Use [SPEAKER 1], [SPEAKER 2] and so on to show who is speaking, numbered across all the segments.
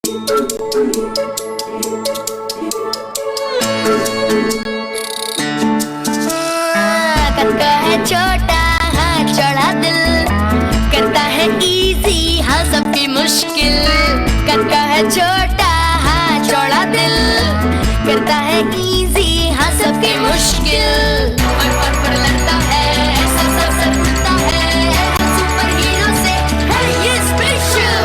[SPEAKER 1] करता है छोटा हाँ चौड़ा दिल, करता है इजी हाँ सबकी मुश्किल। करता है छोटा हाँ चौड़ा दिल, करता है इजी हाँ सबकी मुश्किल। पर लड़ता है सब उड़ता है, सुपर हीरो से है ये स्पेशल।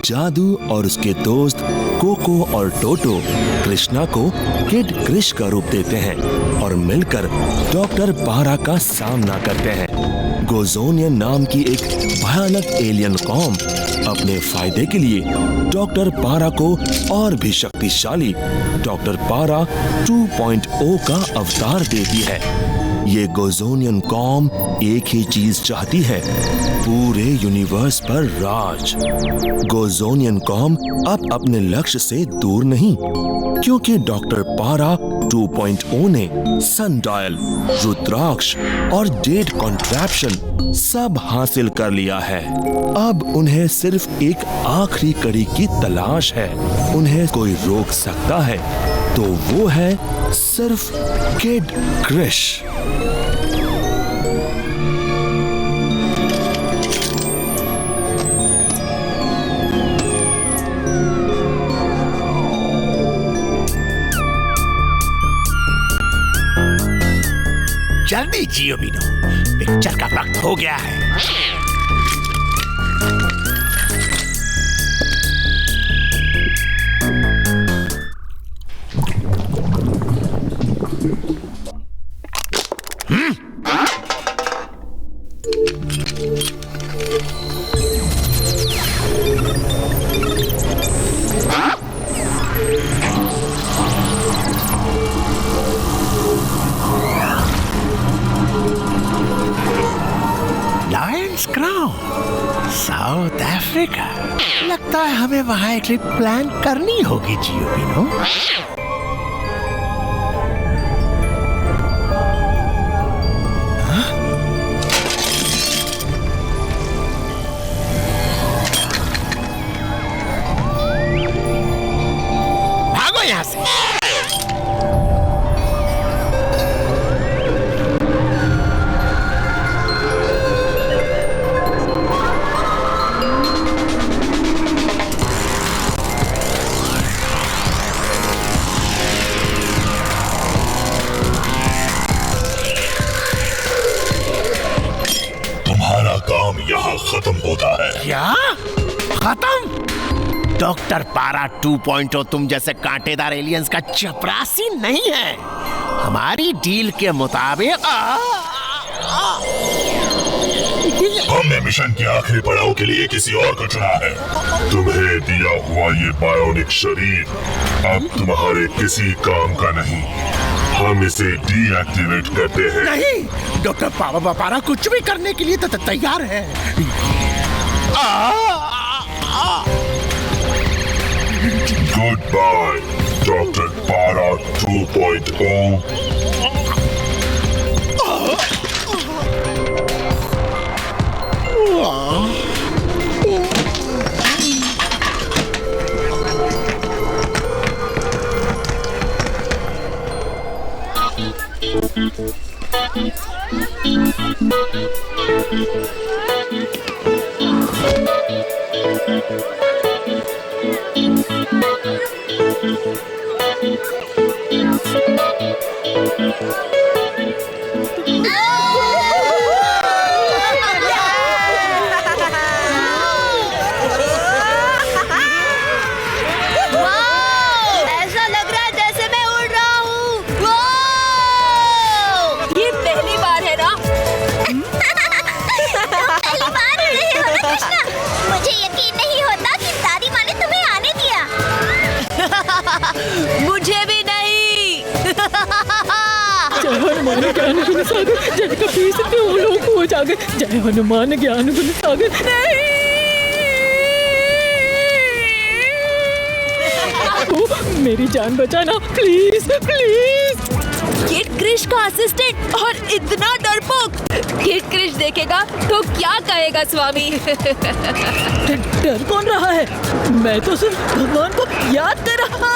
[SPEAKER 2] जादू और उसके दोस्त कोको और टोटो कृष्णा को किड क्रिश का रूप देते हैं और मिलकर डॉक्टर पारा का सामना करते हैं। गोज़ोनियन नाम की एक भयानक एलियन कौम अपने फायदे के लिए डॉक्टर पारा को और भी शक्तिशाली डॉक्टर पारा 2.0 का अवतार देती है। ये गोज़ोनियन कौम एक ही चीज चाहती है, पूरे यूनिवर्स पर राज। गोज़ोनियन कौम अब अपने लक्ष्य से दूर नहीं, क्योंकि डॉक्टर पारा 2.0 ने सनडायल, रुद्राक्ष और जेड कॉन्ट्रैप्शन सब हासिल कर लिया है। अब उन्हें सिर्फ एक आखिरी कड़ी की तलाश है। उन्हें कोई रोक सकता है तो वो है सिर्फ किड क्रिश।
[SPEAKER 3] जल्दी जियो बिनो, पिक्चर का वक्त हो गया है। Lions crown, south Africa. लगता है हमें वहां एक ट्रिप प्लान करनी होगी जियो बिनो। भागो यहां से।
[SPEAKER 4] काम यहाँ खत्म होता है।
[SPEAKER 3] क्या खत्म? डॉक्टर पारा 2.0 तुम जैसे कांटेदार एलियंस का चपरासी नहीं है। हमारी डील के मुताबिक
[SPEAKER 4] हमने मिशन के आखिरी पड़ाव के लिए किसी और को चुना है। तुम्हें दिया हुआ ये बायोनिक शरीर अब तुम्हारे किसी काम का नहीं। हम इसे डीएक्टिवेट करते हैं।
[SPEAKER 3] नहीं, डॉक्टर पारा कुछ भी करने के लिए तैयार है।
[SPEAKER 4] गुड बाय डॉक्टर पारा 2.0।
[SPEAKER 1] मुझे यकीन नहीं होता कि दादी माँ ने तुम्हें आने दिया।
[SPEAKER 5] मुझे भी नहीं। हनुमान ज्ञान गुण सागर, जय कपीस तिहु लोक उजागर, जय हनुमान ज्ञान गुण सागर। नहीं, मेरी जान बचाना प्लीज प्लीज।
[SPEAKER 6] किड क्रिश का असिस्टेंट और इतना डरपोक। किड क्रिश देखेगा तो क्या कहेगा स्वामी?
[SPEAKER 5] डर कौन रहा है? मैं तो सिर्फ भगवान को याद कर रहा।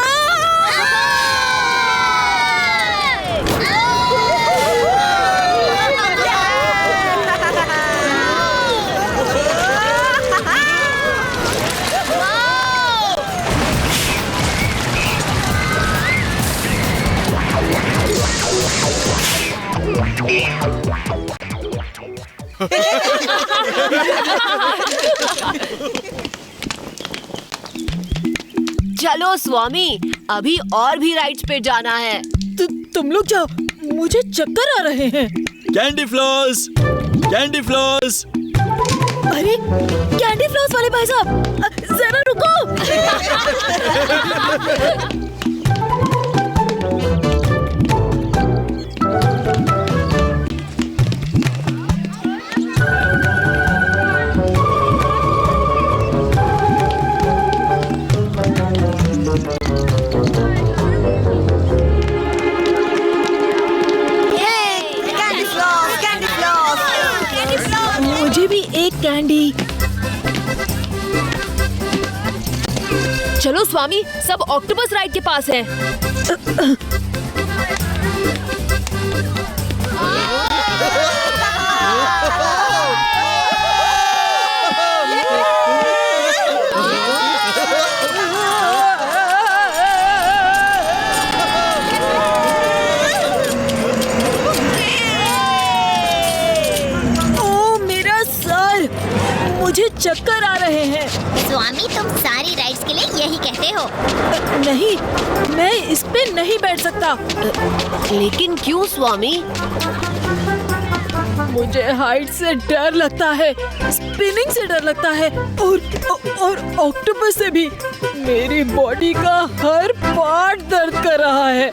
[SPEAKER 6] चलो स्वामी, अभी और भी राइड्स पे जाना है।
[SPEAKER 5] तुम लोग जाओ, मुझे चक्कर आ रहे हैं।
[SPEAKER 7] Candy floss, candy floss.
[SPEAKER 5] अरे कैंडी फ्लॉस वाले भाई साहब, जरा रुको। मुझे भी एक कैंडी।
[SPEAKER 6] चलो स्वामी, सब ऑक्टोपस राइड के पास है।
[SPEAKER 5] मुझे चक्कर आ रहे हैं।
[SPEAKER 8] स्वामी, तुम सारी राइड्स के लिए यही कहते हो?
[SPEAKER 5] नहीं, मैं इस पे नहीं बैठ सकता।
[SPEAKER 6] लेकिन क्यों स्वामी?
[SPEAKER 5] मुझे हाइट से डर लगता है, स्पिनिंग से डर लगता है और ऑक्टोपस से भी। मेरी बॉडी का हर पार्ट दर्द कर रहा है।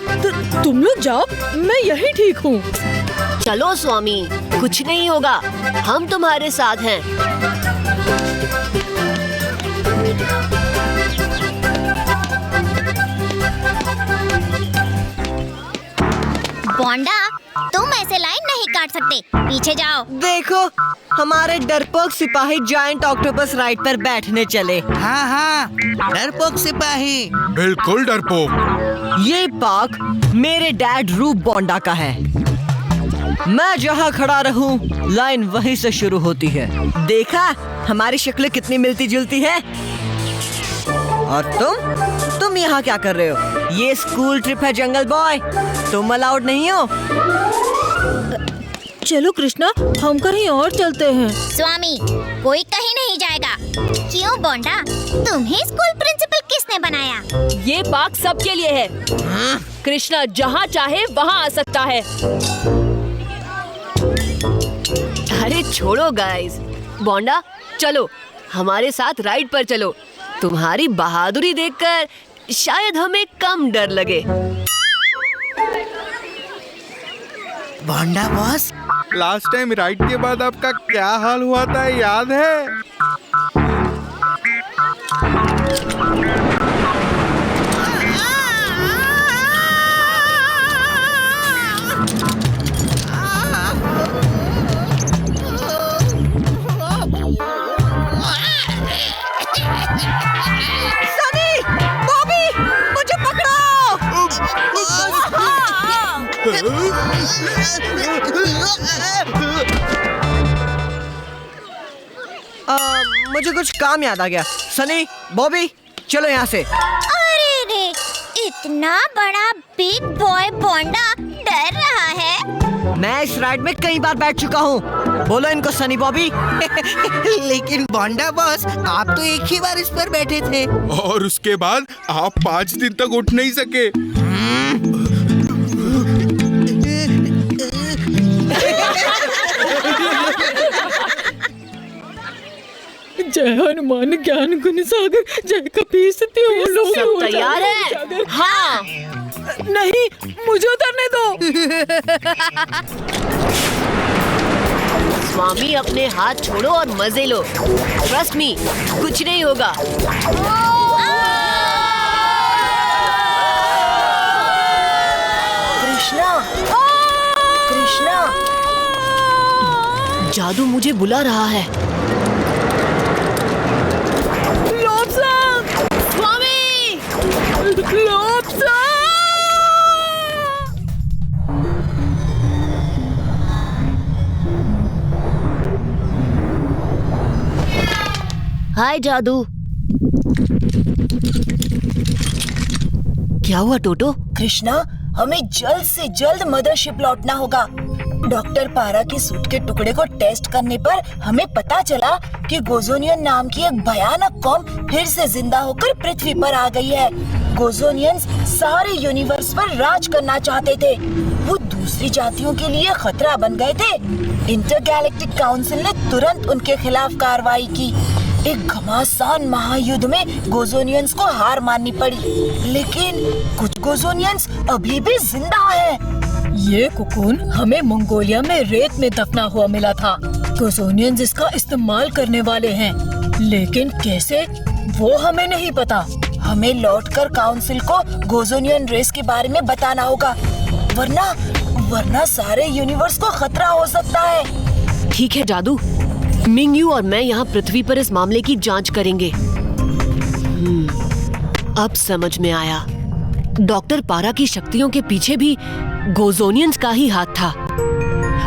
[SPEAKER 5] तुम लोग जाओ, मैं यही ठीक हूँ।
[SPEAKER 6] चलो स्वामी, कुछ नहीं होगा, हम तुम्हारे साथ हैं।
[SPEAKER 8] बोंडा, तुम ऐसे लाइन नहीं काट सकते, पीछे जाओ।
[SPEAKER 9] देखो, हमारे डरपोक सिपाही जायंट ऑक्टोपस राइड पर बैठने चले।
[SPEAKER 10] हाँ हाँ, डरपोक सिपाही।
[SPEAKER 11] बिल्कुल डरपोक।
[SPEAKER 9] ये पार्क मेरे डैड रूप बोंडा का है। मैं जहाँ खड़ा रहूं, लाइन वहीं से शुरू होती है। देखा, हमारी शक्लें कितनी मिलती जुलती है। और तुम यहाँ क्या कर रहे हो? ये स्कूल ट्रिप है जंगल बॉय, तुम अलाउड नहीं हो।
[SPEAKER 5] चलो कृष्णा, हम कहीं और चलते हैं।
[SPEAKER 8] स्वामी, कोई कहीं नहीं जाएगा। क्यों बोंडा, तुम्हें स्कूल प्रिंसिपल किसने बनाया?
[SPEAKER 6] ये पार्क सबके लिए है। कृष्णा जहाँ चाहे वहाँ आ सकता है। अरे छोड़ो गाइस। बोंडा, चलो हमारे साथ राइड पर चलो। तुम्हारी बहादुरी देखकर शायद हमें कम डर लगे।
[SPEAKER 10] बोंडा बॉस,
[SPEAKER 11] लास्ट टाइम राइड के बाद आपका क्या हाल हुआ था याद है?
[SPEAKER 9] सनी, बॉबी, मुझे पकड़ो। मुझे कुछ काम याद आ गया। सनी, बॉबी, चलो यहाँ से।
[SPEAKER 8] अरे रे, इतना बड़ा बिग बॉय बोंडा डर रहा है।
[SPEAKER 9] मैं इस राइड में कई बार बैठ चुका हूँ। बोलो इनको सनी बॉबी।
[SPEAKER 10] लेकिन बोंडा बॉस, आप तो एक ही बार इस पर बैठे थे।
[SPEAKER 11] और उसके बाद आप 5 दिन तक उठ नहीं सके।
[SPEAKER 5] जय हनुमान ज्ञान गुण सागर, जय कपीस तिहुँ लोक
[SPEAKER 6] सब तैयार है?
[SPEAKER 5] उजागर।
[SPEAKER 6] हाँ।
[SPEAKER 5] नहीं, मुझे उतरने दो।
[SPEAKER 6] स्वामी अपने हाथ छोड़ो और मजे लो। ट्रस्ट मी, कुछ नहीं होगा। कृष्णा, कृष्णा, जादू मुझे बुला रहा है। स्वामी, हाय जादू। क्या हुआ टोटो?
[SPEAKER 12] कृष्णा, हमें जल्द से जल्द मदरशिप लौटना होगा। डॉक्टर पारा की सूट के टुकड़े को टेस्ट करने पर हमें पता चला कि गोजोनियन नाम की एक भयानक कौम फिर से जिंदा होकर पृथ्वी पर आ गई है। गोजोनियंस सारे यूनिवर्स पर राज करना चाहते थे। वो दूसरी जातियों के लिए खतरा बन गए थे। इंटरगैलेक्टिक काउंसिल ने तुरंत उनके खिलाफ कार्रवाई की। एक घमासान महायुद्ध में गोजोनियंस को हार माननी पड़ी, लेकिन कुछ गोजोनियंस अभी भी जिंदा हैं।
[SPEAKER 5] ये कोकून हमें मंगोलिया में रेत में दफना हुआ मिला था। गोजोनियंस इसका इस्तेमाल करने वाले हैं, लेकिन कैसे वो हमें नहीं पता।
[SPEAKER 12] हमें लौटकर काउंसिल को गोजोनियन रेस के बारे में बताना होगा, वरना सारे यूनिवर्स को खतरा हो सकता है।
[SPEAKER 6] ठीक है जादू, मिंगयू और मैं यहाँ पृथ्वी पर इस मामले की जांच करेंगे। अब समझ में आया, डॉक्टर पारा की शक्तियों के पीछे भी गोजोनियंस का ही हाथ था।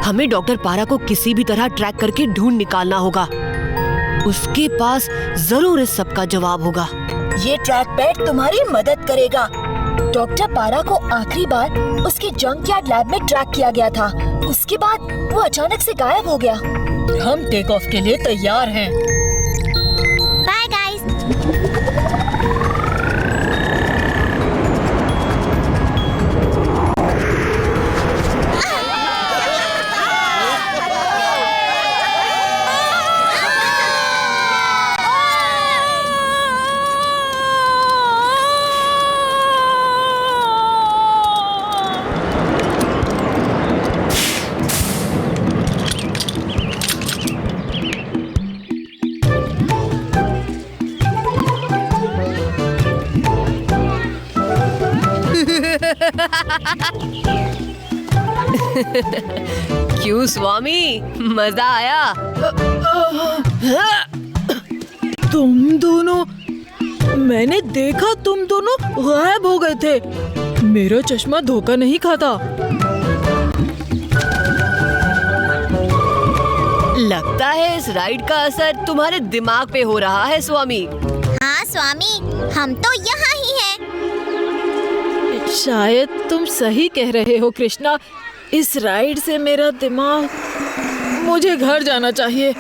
[SPEAKER 6] हमें डॉक्टर पारा को किसी भी तरह ट्रैक करके ढूंढ निकालना होगा। उसके पास जरूर इस सब का जवाब होगा।
[SPEAKER 12] ये ट्रैक पैड तुम्हारी मदद करेगा। डॉक्टर पारा को आखिरी बार उसके जंकयार्ड लैब में ट्रैक किया गया था। उसके बाद वो अचानक से गायब हो गया।
[SPEAKER 5] हम टेक ऑफ के लिए तैयार हैं।
[SPEAKER 8] Bye guys.
[SPEAKER 6] क्यों स्वामी, मजा आया?
[SPEAKER 5] तुम दोनों, मैंने देखा तुम दोनों गायब हो गए थे। मेरा चश्मा धोखा नहीं खाता।
[SPEAKER 6] लगता है इस राइड का असर तुम्हारे दिमाग पे हो रहा है स्वामी।
[SPEAKER 8] हाँ स्वामी, हम तो यहाँ ही हैं।
[SPEAKER 5] शायद तुम सही कह रहे हो कृष्णा। इस राइड से मेरा दिमाग, मुझे घर जाना चाहिए।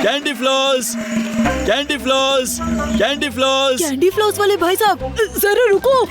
[SPEAKER 7] Candy floss, candy floss, candy floss.
[SPEAKER 5] Candy floss वाले भाई साहब, जरा रुको।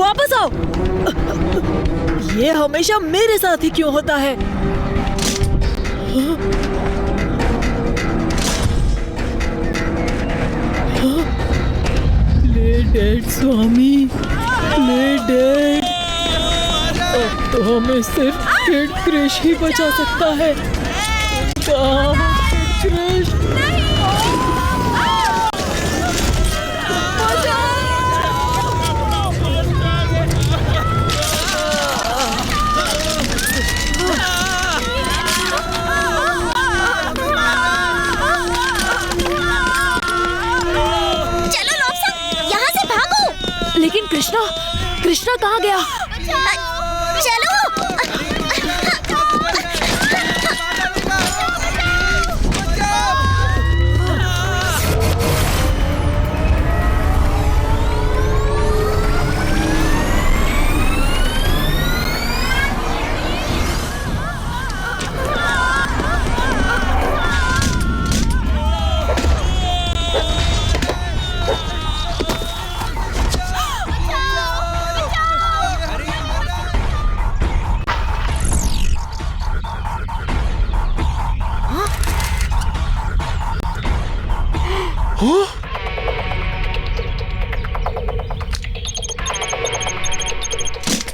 [SPEAKER 5] वापस आओ। ये हमेशा मेरे साथ ही क्यों होता है? प्ले डेड स्वामी, प्ले डेड। अब तो हमें सिर्फ किड क्रिश ही बचा सकता है। कहाँ है किड क्रिश?
[SPEAKER 6] दूसरा कहाँ गया?
[SPEAKER 8] चलो।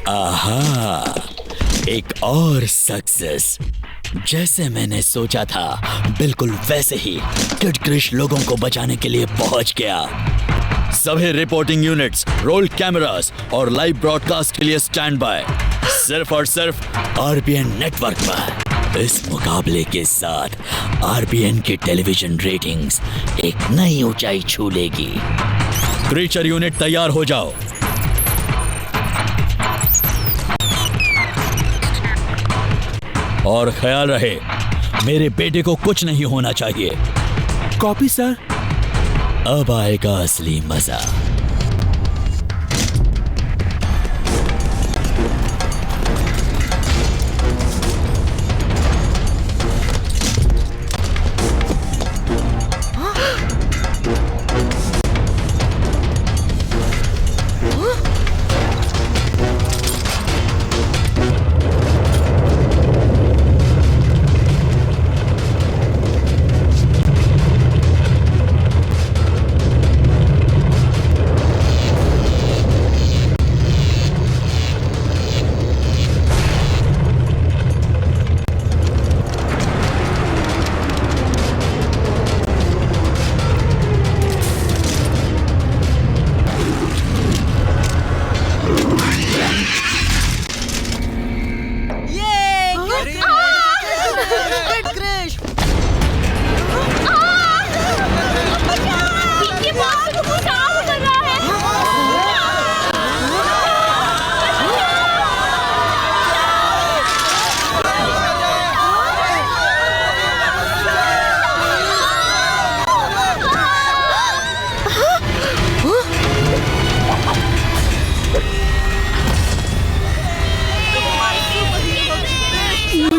[SPEAKER 7] आहा, एक और सक्सेस। जैसे मैंने सोचा था बिल्कुल वैसे ही किड क्रिश लोगों को बचाने के लिए पहुंच गया। सभी रिपोर्टिंग यूनिट्स, रोल कैमरास और लाइव ब्रॉडकास्ट के लिए स्टैंड बाय, सिर्फ और सिर्फ आरबीएन नेटवर्क पर। इस मुकाबले के साथ आरबीएन की टेलीविजन रेटिंग्स एक नई ऊंचाई छू लेगी। क्रीचर यूनिट तैयार हो जाओ। और ख्याल रहे, मेरे बेटे को कुछ नहीं होना चाहिए।
[SPEAKER 2] Copy sir.
[SPEAKER 7] अब आएगा असली मजा।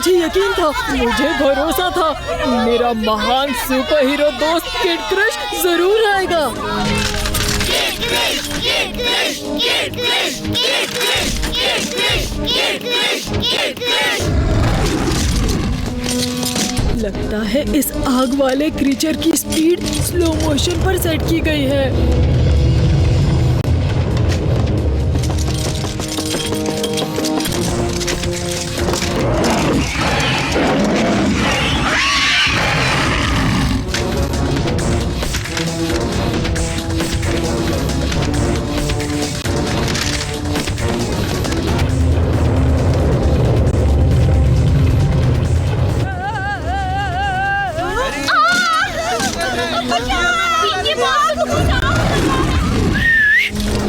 [SPEAKER 5] यकीन था, मुझे भरोसा था, मेरा महान सुपर हीरो दोस्त किड क्रिश जरूर आएगा। लगता है इस आग वाले क्रीचर की स्पीड स्लो मोशन पर सेट की गई है।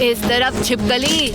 [SPEAKER 6] इस तरफ छिपकली।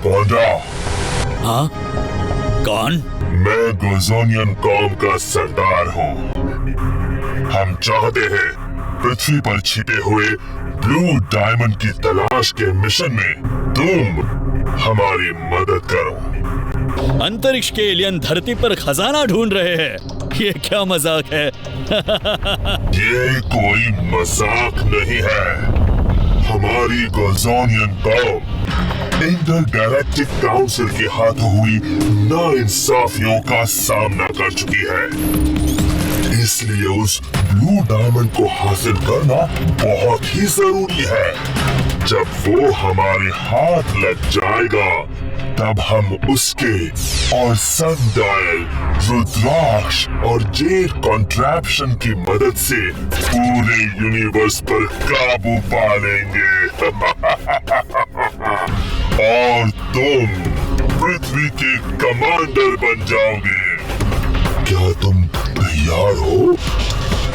[SPEAKER 4] बोंडा।
[SPEAKER 7] हाँ, कौन?
[SPEAKER 4] मैं गोजोनियन कौम का सरदार हूँ। हम चाहते हैं पृथ्वी पर छिपे हुए ब्लू डायमंड की तलाश के मिशन में तुम हमारी मदद करो।
[SPEAKER 7] अंतरिक्ष के एलियन धरती पर खजाना ढूंढ रहे हैं। ये क्या मजाक है?
[SPEAKER 4] ये कोई मजाक नहीं है। हमारी गोजोनियन कौम इंटरगैलेक्टिक काउंसिल के हाथों हुई नाइंसाफियों का सामना कर चुकी है, इसलिए उस ब्लू डायमंड को हासिल करना बहुत ही जरूरी है। जब वो हमारे हाथ लग जाएगा तब हम उसके और सनडायल, रुद्राक्ष और जेड कॉन्ट्रैप्शन की मदद से पूरे यूनिवर्स पर काबू पा लेंगे। और तुम पृथ्वी के कमांडर बन जाओगे। क्या तुम तैयार हो?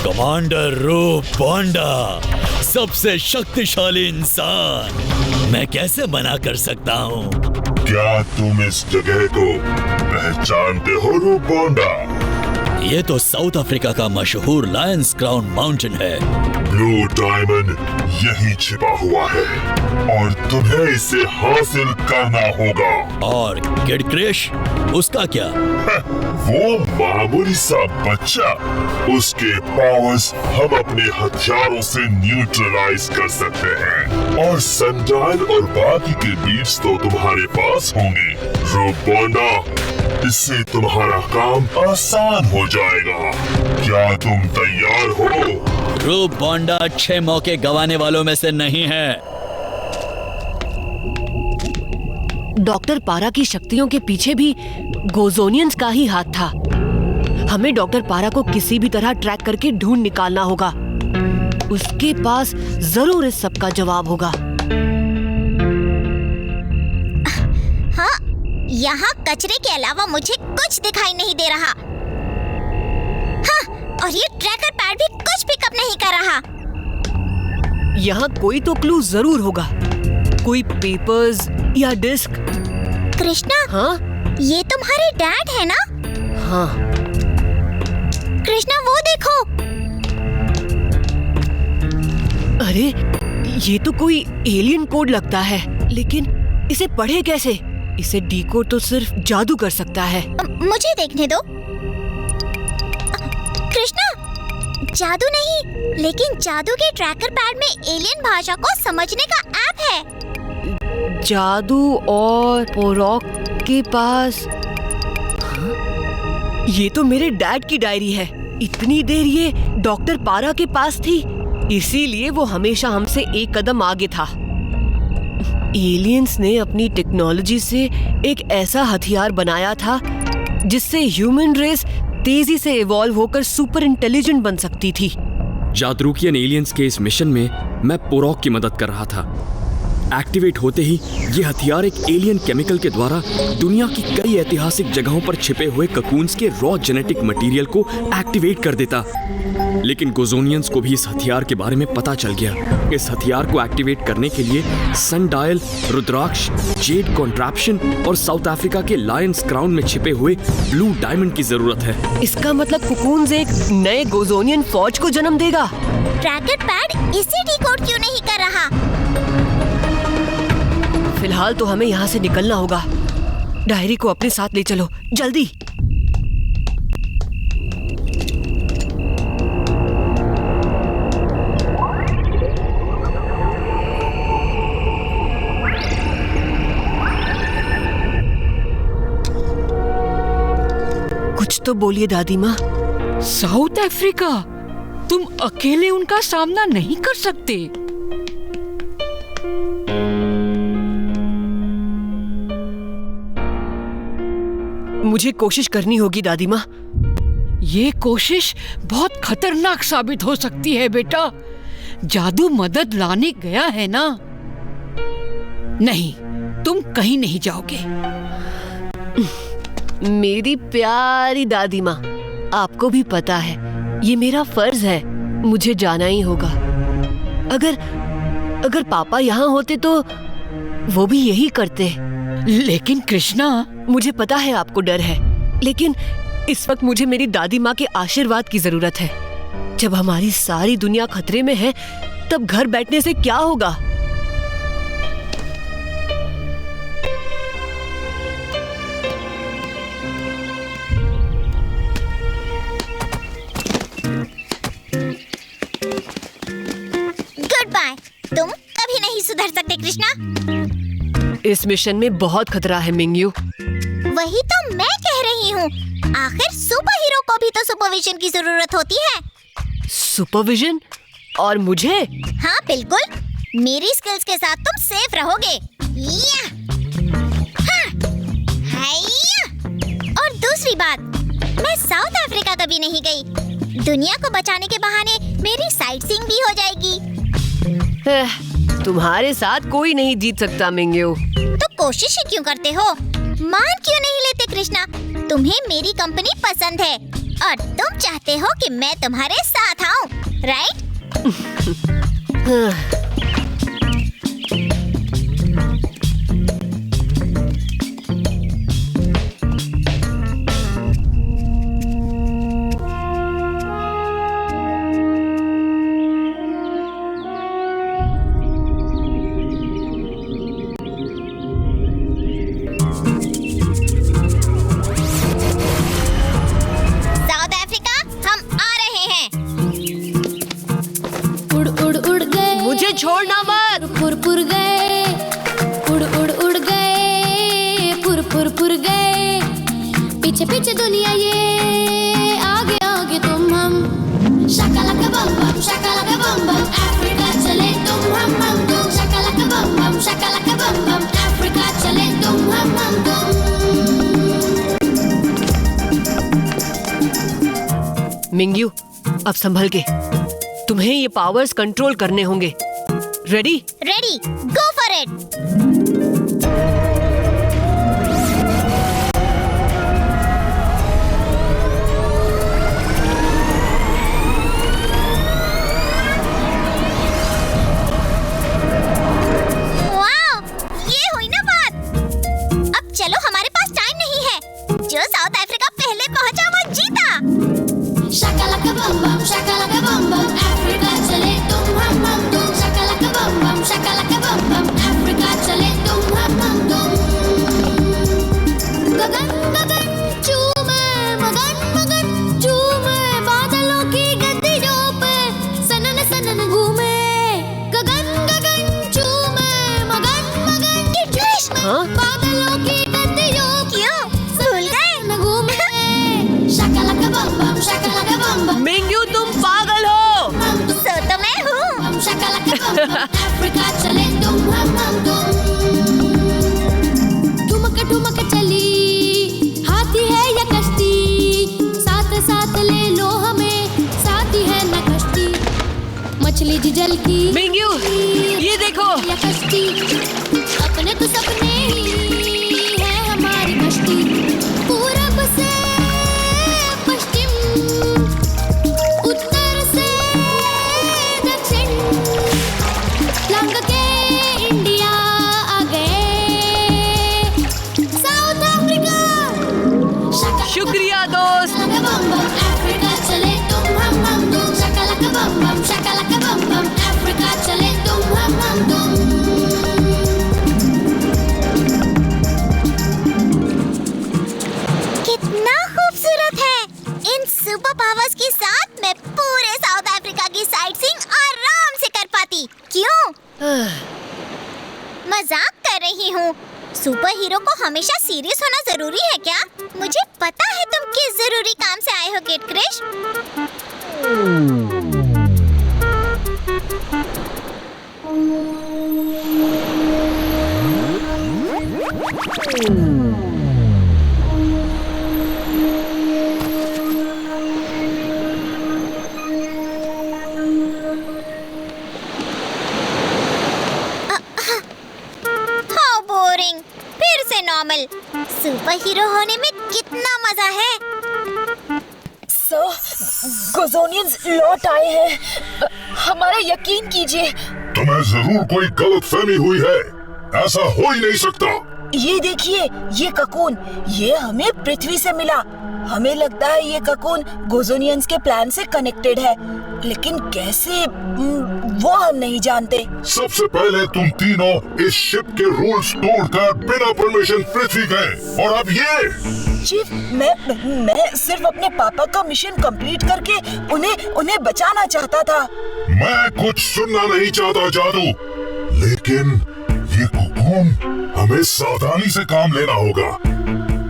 [SPEAKER 7] कमांडर रूप बोंडा, सबसे शक्तिशाली इंसान, मैं कैसे मना कर सकता हूँ?
[SPEAKER 4] क्या तुम इस जगह को पहचानते हो रूप बोंडा?
[SPEAKER 7] ये तो साउथ अफ्रीका का मशहूर लायंस क्राउन माउंटेन है।
[SPEAKER 4] ब्लू डायमंड यहीं छिपा हुआ है और तुम्हें इसे हासिल करना होगा।
[SPEAKER 7] और किड क्रिश, उसका क्या?
[SPEAKER 4] वो मामूली सा बच्चा, उसके पावर्स हम अपने हथियारों से न्यूट्रलाइज कर सकते हैं और सनडायल और बाकी के बीट्स तो तुम्हारे पास होंगे। रूप बोंडा, इससे तुम्हारा काम आसान हो जाएगा। क्या तुम तैयार हो?
[SPEAKER 7] रूप बोंडा अच्छे मौके गंवाने वालों में से नहीं है।
[SPEAKER 6] डॉक्टर पारा की शक्तियों के पीछे भी गोजोनियंस का ही हाथ था। हमें डॉक्टर पारा को किसी भी तरह ट्रैक करके ढूंढ निकालना होगा। उसके पास जरूर इस सब का जवाब होगा।
[SPEAKER 8] हाँ, यहाँ कचरे के अलावा मुझे कुछ दिखाई नहीं दे रहा। हाँ, और ये ट्रैकर पैड भी कुछ पिकअप नहीं कर रहा।
[SPEAKER 6] यहाँ कोई तो क्लू जरूर होगा, कोई पेपर्स या डिस्क।
[SPEAKER 8] कृष्णा,
[SPEAKER 6] हाँ?
[SPEAKER 8] ये तुम्हारे डैड है ना?
[SPEAKER 6] हाँ।
[SPEAKER 8] कृष्णा, वो देखो।
[SPEAKER 6] अरे, ये तो कोई एलियन कोड लगता है, लेकिन इसे पढ़े कैसे? इसे डीकोड तो सिर्फ जादू कर सकता है।
[SPEAKER 8] मुझे देखने दो। कृष्णा, जादू नहीं, लेकिन जादू के ट्रैकर पैड में एलियन भाषा को समझने का ऐप है।
[SPEAKER 6] जादू और पोरॉक के पास। ये तो मेरे डैड की डायरी है। इतनी देर ये डॉक्टर पारा के पास थी, इसीलिए वो हमेशा हमसे एक कदम आगे था। एलियंस ने अपनी टेक्नोलॉजी से एक ऐसा हथियार बनाया था जिससे ह्यूमन रेस तेजी से इवॉल्व होकर सुपर इंटेलिजेंट बन सकती थी।
[SPEAKER 13] जादरूकियन एलियंस के इस मिशन में मैं पोरॉक की मदद कर रहा था। एक्टिवेट होते ही ये हथियार एक एलियन केमिकल के द्वारा दुनिया की कई ऐतिहासिक जगहों पर छिपे हुए ककून्स के रॉ जेनेटिक मटेरियल को एक्टिवेट कर देता। लेकिन गोजोनियंस को भी इस हथियार के बारे में पता चल गया। इस हथियार को एक्टिवेट करने के लिए सनडायल, रुद्राक्ष, जेड कॉन्ट्रैप्शन और साउथ अफ्रीका के लायंस क्राउन में छिपे हुए ब्लू डायमंड की जरूरत है।
[SPEAKER 6] इसका मतलब कुकून्स एक नए गोजोनियन फौज को जन्म देगा।
[SPEAKER 8] ट्रैकर पैड इसे डिकोड क्यों नहीं कर रहा?
[SPEAKER 6] फिलहाल तो हमें यहाँ से निकलना होगा। डायरी को अपने साथ ले चलो, जल्दी। कुछ तो बोलिए दादी माँ।
[SPEAKER 5] साउथ अफ्रीका, तुम अकेले उनका सामना नहीं कर सकते।
[SPEAKER 6] मुझे कोशिश करनी होगी दादी माँ।
[SPEAKER 5] ये कोशिश बहुत खतरनाक साबित हो सकती है बेटा। जादू मदद लाने गया है ना। नहीं, तुम कहीं नहीं जाओगे।
[SPEAKER 6] मेरी प्यारी दादी माँ, आपको भी पता है ये मेरा फर्ज है, मुझे जाना ही होगा। अगर पापा यहाँ होते तो वो भी यही करते। लेकिन कृष्णा, मुझे पता है आपको डर है, लेकिन इस वक्त मुझे मेरी दादी माँ के आशीर्वाद की जरूरत है। जब हमारी सारी दुनिया खतरे में है, तब घर बैठने से क्या होगा?
[SPEAKER 8] Goodbye. तुम कभी नहीं सुधर सकते कृष्णा।
[SPEAKER 6] इस मिशन में बहुत खतरा है मिंगयू।
[SPEAKER 8] वही तो मैं कह रही हूँ। आखिर सुपर हीरो को भी तो सुपरविजन की जरूरत होती है।
[SPEAKER 6] सुपरविजन? और मुझे?
[SPEAKER 8] हाँ बिल्कुल, मेरी स्किल्स के साथ तुम सेफ रहोगे। या! हाँ! हाइया! और दूसरी बात, मैं साउथ अफ्रीका कभी नहीं गई। दुनिया को बचाने के बहाने मेरी साइट सीइंग भी हो जाएगी।
[SPEAKER 6] तुम्हारे साथ कोई नहीं जीत सकता मिंगयू।
[SPEAKER 8] तो कोशिश ही क्यों करते हो? मान क्यों नहीं लेते कृष्णा? तुम्हें मेरी कंपनी पसंद है और तुम चाहते हो कि मैं तुम्हारे साथ आऊं, राइट?
[SPEAKER 1] छोड़ना मत। पुर पुर गए, उड़ उड़ उड़ गए, पुर पुर पुर गए, पीछे पीछे दुनिया ये, आगे आगे तुम हम। शाकालाका बम बम, शाकालाका बम बम, अफ्रीका चले तुम हम तुम। शाकालाका बम बम, शाकालाका बम बम, अफ्रीका चले तुम हम तुम।
[SPEAKER 6] मिंगयू, अब संभल के, तुम्हें ये पावर्स कंट्रोल करने होंगे। Ready?
[SPEAKER 8] Ready, go for it. Wow, ये हुई ना बात। अब चलो, हमारे पास टाइम नहीं है। जो साउथ अफ्रीका पहले पहुंचा वो जीता।
[SPEAKER 1] शाकालाका बम बम, शाकालाका बम बम, अफ्रीका चले तुम हम तुम। शाकालाका बम बम, शाकालाका बम बम, अफ्रीका चले तुम हम तुम। गगन गगन चूमे, मगन मगन चूमे, बादलों की गतियों पे सनन सनन घूमे। गगन गगन चूमे, मगन मगन चूमे, बादलों की गतियों क्यों भूल गए न घूमे। शाकालाका बम बम, शाकालाका बम बम।
[SPEAKER 6] मिंगयू, तुम पागल हो।
[SPEAKER 8] सो तो मैं हूँ।
[SPEAKER 1] शाकालाका बम बम, अफ्रीका चले तुम हम तुम। ठुमक ठुमक चली, हाथी है या कश्ती, साथ साथ ले लो हमें, साथी है न कश्ती। मछली जल की
[SPEAKER 6] मिंगयू, ये देखो।
[SPEAKER 1] या कश्ती, अपने तो सपने ही है हमारी कश्ती। पूरब से पश्चिम, उत्तर से दक्षिण, लंग के इंडिया आ गए साउथ अफ्रीका।
[SPEAKER 6] शुक्रिया दोस्त।
[SPEAKER 1] अफ्रीका चले तुम हम तुम। शाकालाका बम बम, शाकालाका बम बम, अफ्रीका चले तुम हम तुम।
[SPEAKER 8] कितना खूबसूरत है। इन सुपर पावर्स के साथ मैं पूरे साउथ अफ्रीका की साइट सीइंग आराम से कर पाती। क्यों? मजाक कर रही हूँ। सुपर हीरो को हमेशा सीरियस होना जरूरी है क्या? मुझे पता है तुम किस जरूरी काम से आए हो किड क्रिश। How boring. फिर से नॉर्मल। सुपर हीरो होने में कितना मजा है।
[SPEAKER 12] सर, गोज़ोनियंस लौट आए हैं। हमारा यकीन कीजिए।
[SPEAKER 4] तुम्हें जरूर कोई गलतफहमी हुई है। ऐसा हो ही नहीं सकता।
[SPEAKER 12] ये देखिए, ये ककून, ये हमें पृथ्वी से मिला। हमें लगता है ये ककून गोजोनियंस के प्लान से कनेक्टेड है, लेकिन कैसे वो हम नहीं जानते।
[SPEAKER 4] सबसे पहले तुम तीनों इस शिप के रूल्स तोड़कर बिना परमिशन पृथ्वी गए, और अब ये
[SPEAKER 12] चीफ, मैं सिर्फ अपने पापा का मिशन कंप्लीट करके उन्हें बचाना चाहता था।
[SPEAKER 4] मैं कुछ सुनना नहीं चाहता जादू, लेकिन ये ककून हमें सावधानी से काम लेना होगा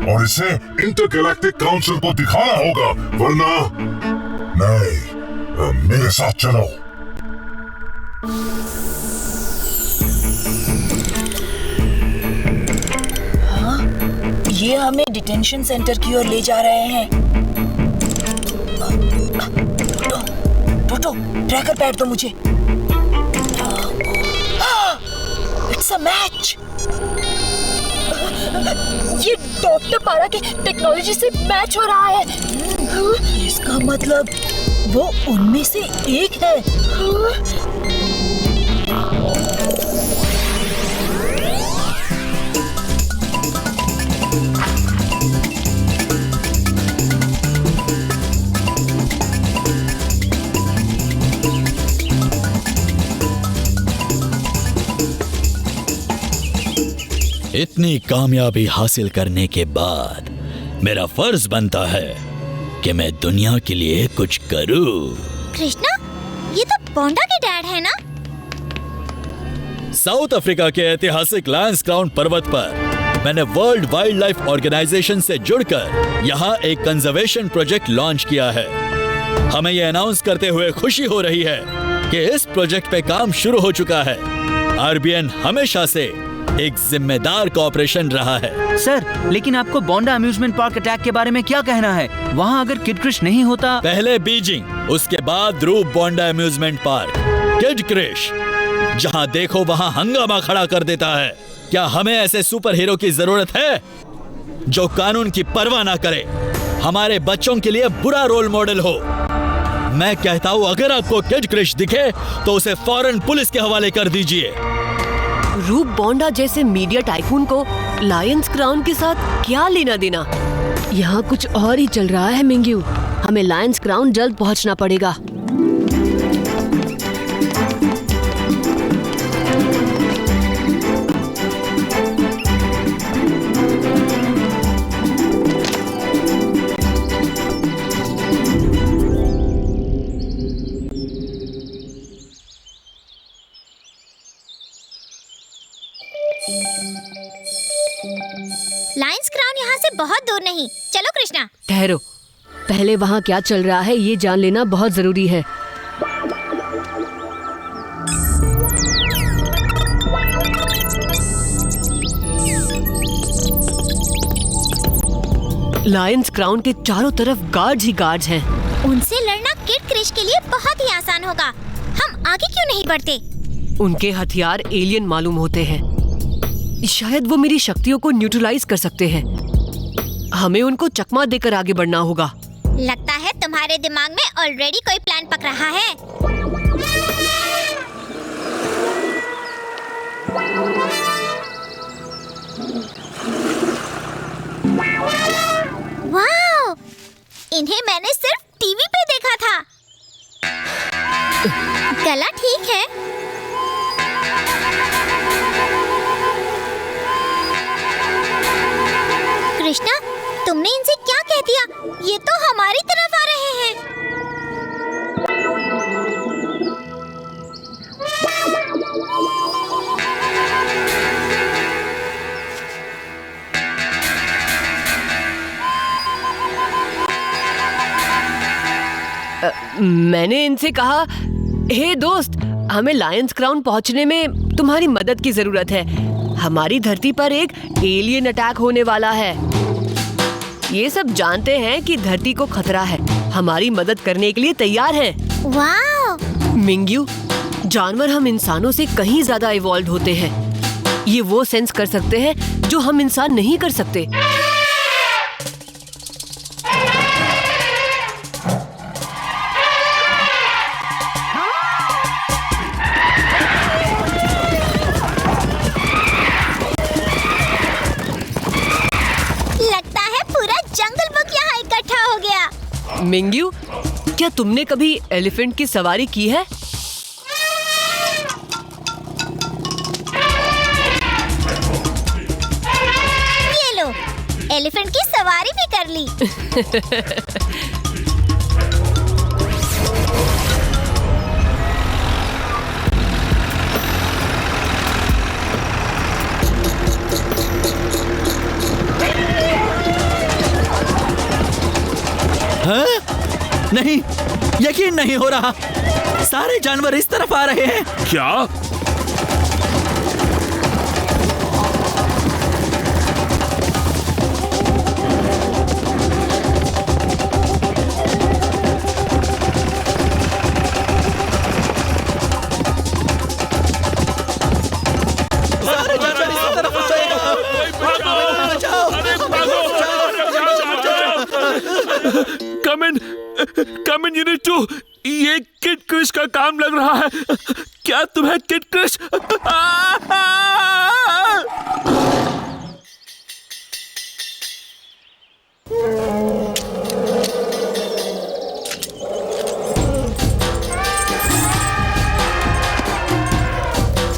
[SPEAKER 4] और इसे इंटरगैलेक्टिक काउंसिल को दिखाना होगा, वरना नहीं। मेरे साथ चलो।
[SPEAKER 12] हाँ, ये हमें डिटेंशन सेंटर की ओर ले जा रहे हैं। टोटो, ट्रैकर पैड दो मुझे। It's a match. ये डॉक्टर पारा की टेक्नोलॉजी से मैच हो रहा है। इसका मतलब वो उनमें से एक है।
[SPEAKER 7] इतनी कामयाबी हासिल करने के बाद मेरा फर्ज बनता है कि मैं दुनिया के लिए कुछ करूं।
[SPEAKER 8] कृष्णा, ये तो बोंडा के डैड है ना?
[SPEAKER 7] साउथ अफ्रीका के ऐतिहासिक लायंस क्राउन पर्वत पर मैंने वर्ल्ड वाइल्ड लाइफ ऑर्गेनाइजेशन से जुड़कर यहाँ एक कंजर्वेशन प्रोजेक्ट लॉन्च किया है। हमें ये अनाउंस करते हुए खुशी हो रही है कि इस प्रोजेक्ट पे काम शुरू हो चुका है। आरबीएन हमेशा से एक जिम्मेदार कॉर्पोरेशन रहा है।
[SPEAKER 14] सर, लेकिन आपको बोंडा अम्यूजमेंट पार्क अटैक के बारे में क्या कहना है? वहाँ अगर किड क्रिश नहीं होता।
[SPEAKER 7] पहले बीजिंग, उसके बाद रूप बोंडा अम्यूजमेंट पार्क। किड क्रिश जहाँ देखो वहाँ हंगामा खड़ा कर देता है। क्या हमें ऐसे सुपर हीरो की जरूरत है जो कानून की परवाह ना करे, हमारे बच्चों के लिए बुरा रोल मॉडल हो? मैं कहता हूँ अगर आपको किड क्रिश दिखे तो उसे फौरन पुलिस के हवाले कर दीजिए।
[SPEAKER 6] रूप बोंडा जैसे मीडिया टाइकून को लायंस क्राउन के साथ क्या लेना देना? यहाँ कुछ और ही चल रहा है मिंग्यू। हमें लायंस क्राउन जल्द पहुँचना पड़ेगा।
[SPEAKER 8] लायंस क्राउन यहाँ से बहुत दूर नहीं। चलो कृष्णा।
[SPEAKER 6] ठहरो, पहले वहाँ क्या चल रहा है ये जान लेना बहुत जरूरी है। लायंस क्राउन के चारों तरफ गार्ड्स ही गार्ड्स हैं।
[SPEAKER 8] उनसे लड़ना किड क्रिश के लिए बहुत ही आसान होगा। हम आगे क्यों नहीं बढ़ते?
[SPEAKER 6] उनके हथियार एलियन मालूम होते हैं। शायद वो मेरी शक्तियों को न्यूट्रलाइज कर सकते हैं। हमें उनको चकमा देकर आगे बढ़ना होगा।
[SPEAKER 8] लगता है तुम्हारे दिमाग में ऑलरेडी कोई प्लान पक रहा है। वाह! इन्हें मैंने सिर्फ टीवी पे देखा था। गला ठीक है। कृष्णा, तुमने इनसे क्या कह दिया? ये तो हमारी तरफ आ रहे हैं।
[SPEAKER 6] मैंने इनसे कहा, हे दोस्त, हमें लायंस क्राउन पहुंचने में तुम्हारी मदद की जरूरत है। हमारी धरती पर एक एलियन अटैक होने वाला है। ये सब जानते हैं कि धरती को खतरा है, हमारी मदद करने के लिए तैयार हैं।
[SPEAKER 8] वाह!
[SPEAKER 6] मिंग्यू, जानवर हम इंसानों से कहीं ज्यादा इवॉल्व होते हैं। ये वो सेंस कर सकते हैं जो हम इंसान नहीं कर सकते। मिंग्यू, क्या तुमने कभी एलिफेंट की सवारी की है?
[SPEAKER 8] ये लो, एलिफेंट की सवारी भी कर ली।
[SPEAKER 7] हाँ? नहीं, यकीन नहीं हो रहा। सारे जानवर इस तरफ आ रहे हैं।
[SPEAKER 13] क्या?
[SPEAKER 7] सारे जानवर इस तरफ आ रहे हैं। बचाओ!
[SPEAKER 13] कम इन यूनिट 2, ये किड क्रिश का काम लग रहा है। क्या तुम्हें किड क्रिश?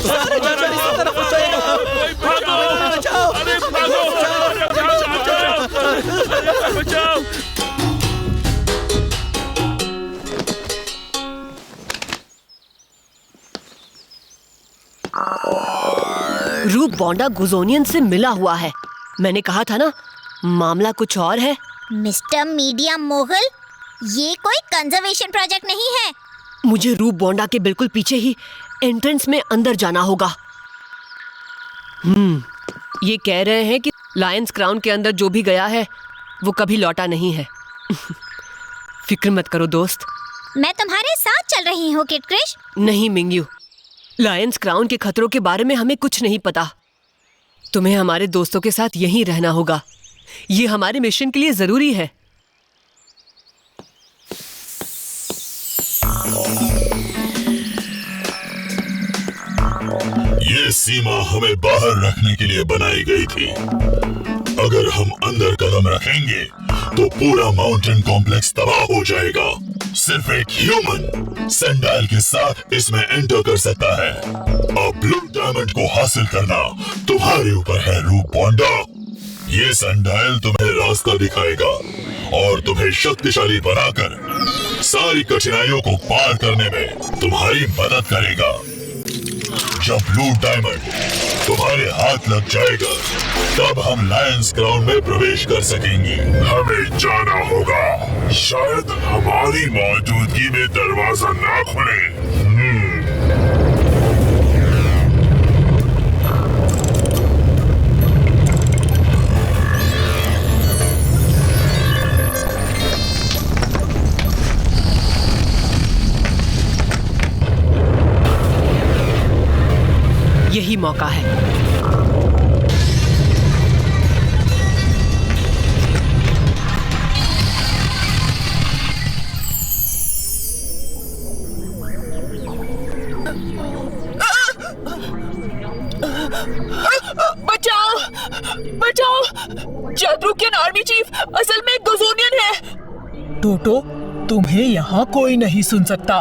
[SPEAKER 7] सारे जानवर इस तरफ आ रहे हैं। बचाओ!
[SPEAKER 13] बचाओ!
[SPEAKER 6] रूप बोंडा गोजोनियन से मिला हुआ है। मैंने कहा था ना, मामला कुछ और है।
[SPEAKER 8] मिस्टर मीडिया मोगल, ये कोई कंजर्वेशन प्रोजेक्ट नहीं है।
[SPEAKER 6] मुझे रूप बोंडा के बिल्कुल पीछे ही एंट्रेंस में अंदर जाना होगा। ये कह रहे हैं कि लायंस क्राउन के अंदर जो भी गया है वो कभी लौटा नहीं है। फिक्र मत करो दोस्त,
[SPEAKER 8] मैं तुम्हारे साथ चल रही हूँ किड क्रिश।
[SPEAKER 6] नहीं मिंग्यू, लायंस क्राउन के खतरों के बारे में हमें कुछ नहीं पता। तुम्हें हमारे दोस्तों के साथ यहीं रहना होगा। ये हमारे मिशन के लिए जरूरी है।
[SPEAKER 4] ये सीमा हमें बाहर रखने के लिए बनाई गई थी। अगर हम अंदर कदम रखेंगे तो पूरा माउंटेन कॉम्प्लेक्स तबाह हो जाएगा। सिर्फ एक ह्यूमन सैंडाइल के साथ इसमें एंटर कर सकता है। अब ब्लू डायमंड को हासिल करना तुम्हारे ऊपर है रूप बोंडा। ये सैंडाइल तुम्हें रास्ता दिखाएगा और तुम्हें शक्तिशाली बनाकर सारी कठिनाइयों को पार करने में तुम्हारी मदद करेगा। जब ब्लू डायमंड तुम्हारे हाथ लग जाएगा तब हम लायंस क्राउन में प्रवेश कर सकेंगे। हमें जाना होगा। शायद हमारी मौजूदगी में दरवाजा ना खुले।
[SPEAKER 6] यही मौका है।
[SPEAKER 5] बचाओ! बचाओ! जादरुकियन आर्मी चीफ असल में गोजोनियन है। टोटो, तुम्हें यहाँ कोई नहीं सुन सकता।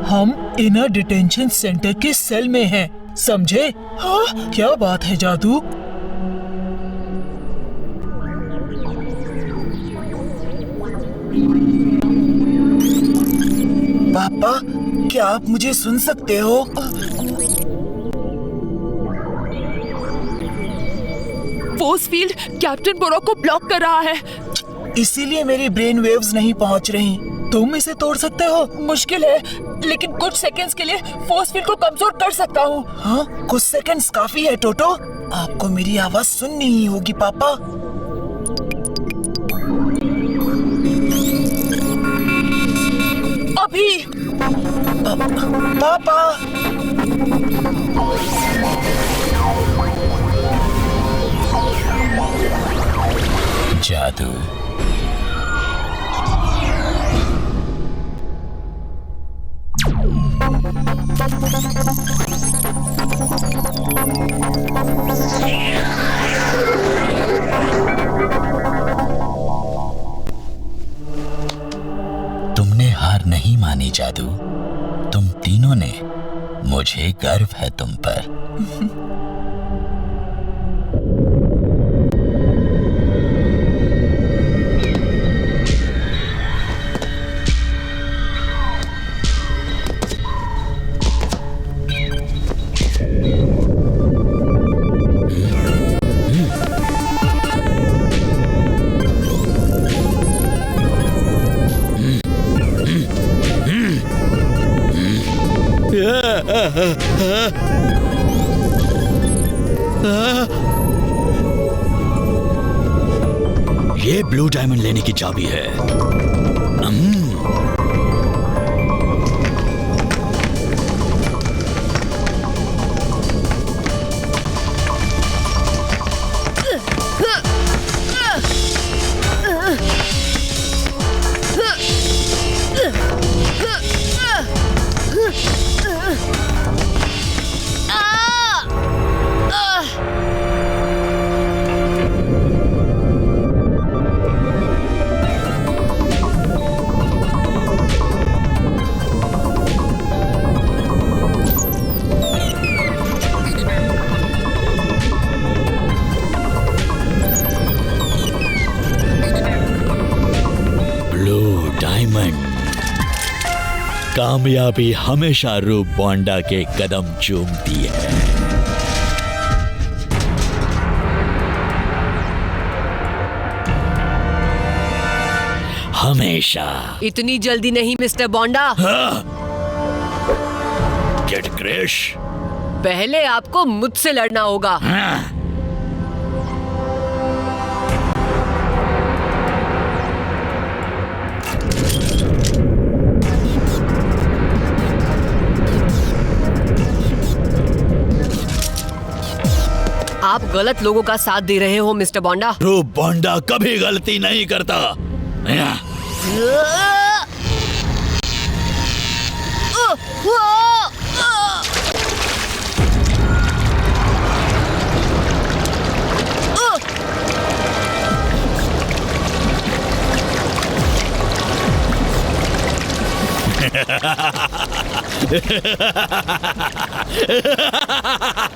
[SPEAKER 5] हम इनर डिटेंशन सेंटर के सेल में हैं, समझे? हाँ? क्या बात है जादू?
[SPEAKER 10] पापा, क्या आप मुझे सुन सकते हो?
[SPEAKER 5] फोर्स फील्ड कैप्टन बोरो को ब्लॉक कर रहा है।
[SPEAKER 10] इसीलिए मेरी ब्रेन वेव्स नहीं पहुंच रही। तुम इसे तोड़ सकते हो?
[SPEAKER 5] मुश्किल है, लेकिन कुछ सेकंड्स के लिए फोर्स फील्ड को कमजोर कर सकता हूँ।
[SPEAKER 10] हाँ, कुछ सेकंड्स काफी है टोटो। आपको मेरी आवाज सुननी ही होगी पापा।
[SPEAKER 5] अभी
[SPEAKER 10] पापा,
[SPEAKER 7] जादू। रानी जादू, तुम तीनों ने, मुझे गर्व है तुम पर। ये ब्लू डायमंड लेने की चाबी है। कामयाबी हमेशा रूप बोंडा के कदम चूमती है। हमेशा।
[SPEAKER 6] इतनी जल्दी नहीं मिस्टर बोंडा।
[SPEAKER 7] किड क्रिश,
[SPEAKER 6] पहले आपको मुझसे लड़ना होगा। आप गलत लोगों का साथ दे रहे हो मिस्टर बोंडा।
[SPEAKER 7] रूप बोंडा कभी गलती नहीं करता।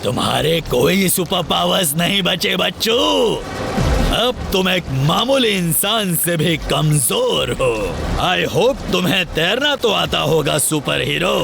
[SPEAKER 7] तुम्हारे कोई सुपर पावर्स नहीं बचे बच्चों। अब तुम एक मामूली इंसान से भी कमजोर हो। आई होप तुम्हें तैरना तो आता होगा सुपर हीरो।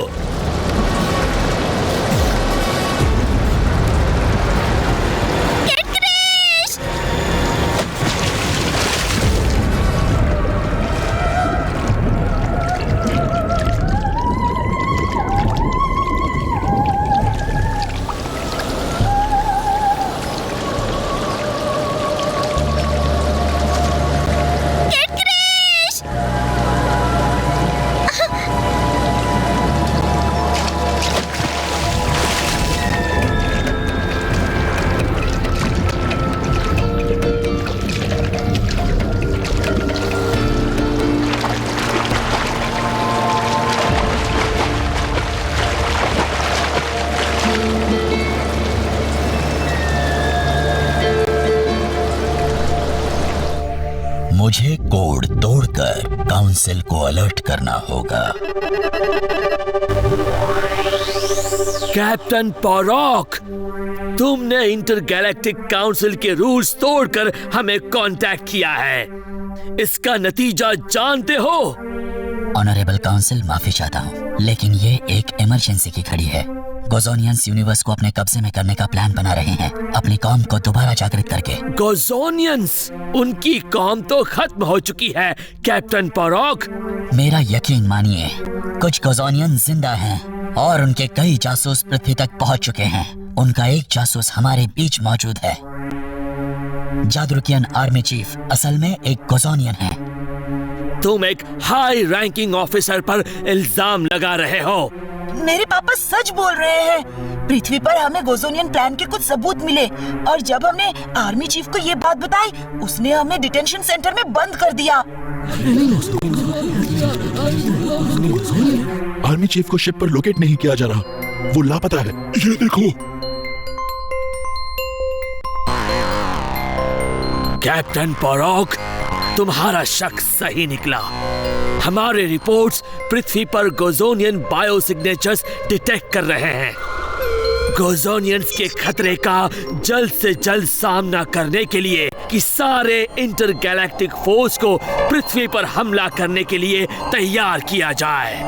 [SPEAKER 7] मुझे कोड तोड़कर काउंसिल को अलर्ट करना होगा।
[SPEAKER 2] कैप्टन पोरॉक, तुमने इंटरगैलेक्टिक काउंसिल के रूल्स तोड़कर हमें कांटेक्ट किया है। इसका नतीजा जानते हो?
[SPEAKER 7] ऑनरेबल काउंसिल, माफी चाहता हूँ, लेकिन ये एक इमरजेंसी की घड़ी है। गोजोनियंस यूनिवर्स को अपने कब्जे में करने का प्लान बना रहे हैं, अपनी कौम को दोबारा जागृत करके।
[SPEAKER 2] गोजोनियंस? उनकी कौम तो खत्म हो चुकी है कैप्टन पोरॉक।
[SPEAKER 7] मेरा यकीन मानिए, कुछ गोजोनियन जिंदा हैं और उनके कई जासूस पृथ्वी तक पहुंच चुके हैं। उनका एक जासूस हमारे बीच मौजूद है। जादरुकियन आर्मी चीफ असल में एक गोजोनियन है।
[SPEAKER 2] तुम एक हाई रैंकिंग ऑफिसर पर इल्जाम लगा रहे हो।
[SPEAKER 12] मेरे पापा सच बोल रहे हैं। पृथ्वी पर हमें गोजोनियन प्लान के कुछ सबूत मिले और जब हमने आर्मी चीफ को ये बात बताई, उसने हमें डिटेंशन सेंटर में बंद कर दिया।
[SPEAKER 4] आर्मी चीफ को शिप पर लोकेट नहीं किया जा रहा, वो लापता है। ये देखो।
[SPEAKER 2] कैप्टन पोरॉक, तुम्हारा शक सही निकला। हमारे रिपोर्ट्स पृथ्वी पर गोजोनियन बायोसिग्नेचर्स डिटेक्ट कर रहे हैं। गोजोनियंस के खतरे का जल्द से जल्द सामना करने के लिए कि सारे इंटरगैलेक्टिक फोर्स को पृथ्वी पर हमला करने के लिए तैयार किया जाए।